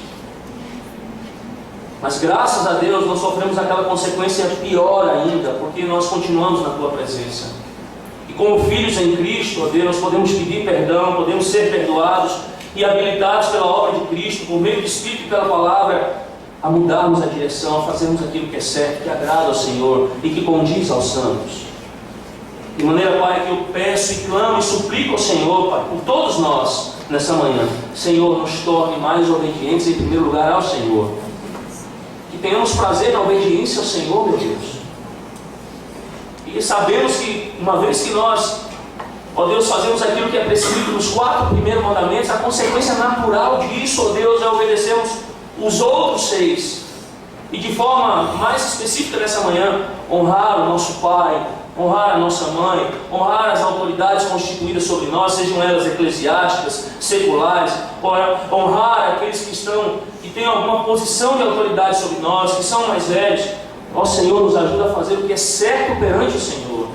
Mas graças a Deus nós sofremos aquela consequência pior ainda, porque nós continuamos na Tua presença. E como filhos em Cristo, ó Deus, nós podemos pedir perdão, podemos ser perdoados e habilitados pela obra de Cristo, por meio do Espírito e pela palavra, a mudarmos a direção, a fazermos aquilo que é certo, que agrada ao Senhor e que condiz aos santos. De maneira, Pai, que eu peço e clamo e suplico ao Senhor, Pai, por todos nós, nessa manhã, Senhor, nos torne mais obedientes em primeiro lugar ao Senhor. Que tenhamos prazer na obediência ao Senhor, meu Deus. E sabemos que, uma vez que nós, ó Deus, fazemos aquilo que é prescrito nos 4 primeiros mandamentos, a consequência natural disso, ó Deus, é obedecermos os outros 6. E de forma mais específica nessa manhã, honrar o nosso Pai, honrar a nossa mãe, honrar as autoridades constituídas sobre nós, sejam elas eclesiásticas, seculares, honrar aqueles que têm alguma posição de autoridade sobre nós, que são mais velhos. Ó Senhor, nos ajuda a fazer o que é certo perante o Senhor,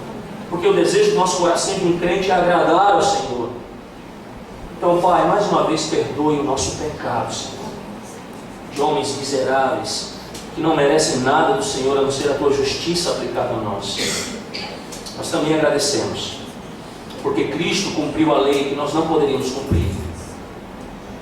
porque o desejo do nosso coração de um crente é agradar ao Senhor. Então, Pai, mais uma vez perdoe o nosso pecado, Senhor, de homens miseráveis, que não merecem nada do Senhor, a não ser a Tua justiça aplicada a nós. Nós também agradecemos, porque Cristo cumpriu a lei que nós não poderíamos cumprir,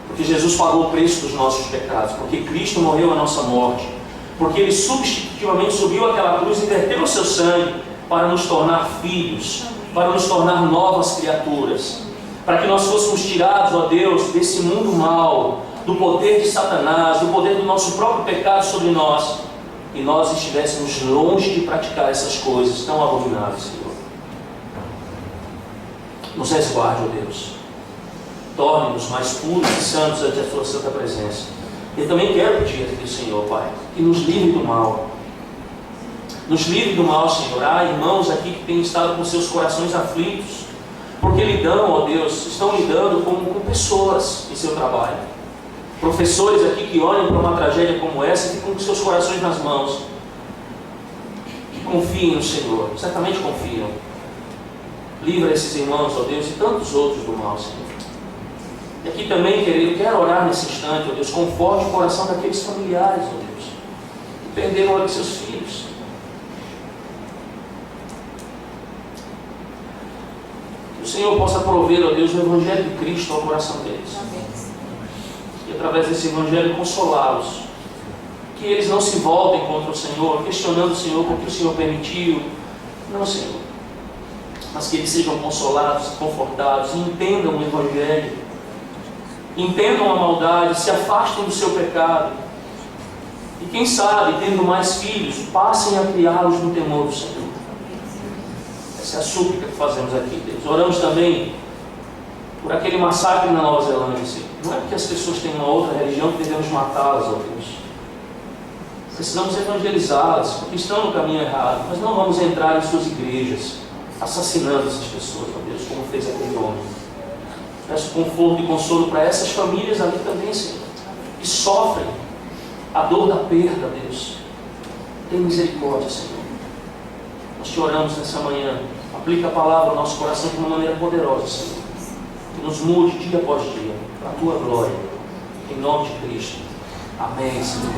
porque Jesus pagou o preço dos nossos pecados, porque Cristo morreu a nossa morte, porque Ele substitutivamente subiu àquela cruz e verteu o seu sangue para nos tornar filhos, para nos tornar novas criaturas, para que nós fôssemos tirados, ó Deus, desse mundo mau, do poder de Satanás, do poder do nosso próprio pecado sobre nós, e nós estivéssemos longe de praticar essas coisas tão abomináveis, Senhor. Nos resguarde, ó Deus. Torne-nos mais puros e santos ante a Sua santa presença. Eu também quero pedir aqui, Senhor, Pai, que nos livre do mal. Nos livre do mal, Senhor. Há irmãos aqui que têm estado com seus corações aflitos, porque ó Deus, estão lidando com pessoas em seu trabalho. Professores aqui que olham para uma tragédia como essa e ficam com seus corações nas mãos. Que confiem no Senhor, certamente confiam. Livra esses irmãos, ó Deus, e tantos outros do mal, Senhor. E aqui também, querido, quero orar nesse instante, ó Deus, conforte o coração daqueles familiares, ó Deus, que perderam, ó Deus, seus filhos. Senhor possa prover, ó Deus, o Evangelho de Cristo ao coração deles. E através desse Evangelho consolá-los. Que eles não se voltem contra o Senhor, questionando o Senhor porque o Senhor permitiu. Não, Senhor. Mas que eles sejam consolados, confortados, e entendam o Evangelho, entendam a maldade, se afastem do seu pecado. E quem sabe, tendo mais filhos, passem a criá-los no temor do Senhor. Essa é a súplica que fazemos aqui, Deus. Oramos também por aquele massacre na Nova Zelândia, Senhor. Não é porque as pessoas têm uma outra religião que devemos matá-las, ó Deus. Precisamos evangelizá-las, porque estão no caminho errado, mas não vamos entrar em suas igrejas, assassinando essas pessoas, ó Deus, como fez aquele homem. Peço conforto e consolo para essas famílias ali também, Senhor, que sofrem a dor da perda, Deus. Tem misericórdia, Senhor. Nós te oramos nessa manhã. Aplica a palavra ao nosso coração de uma maneira poderosa, Senhor. Que nos mude dia após dia, para a tua glória. Em nome de Cristo. Amém, Senhor.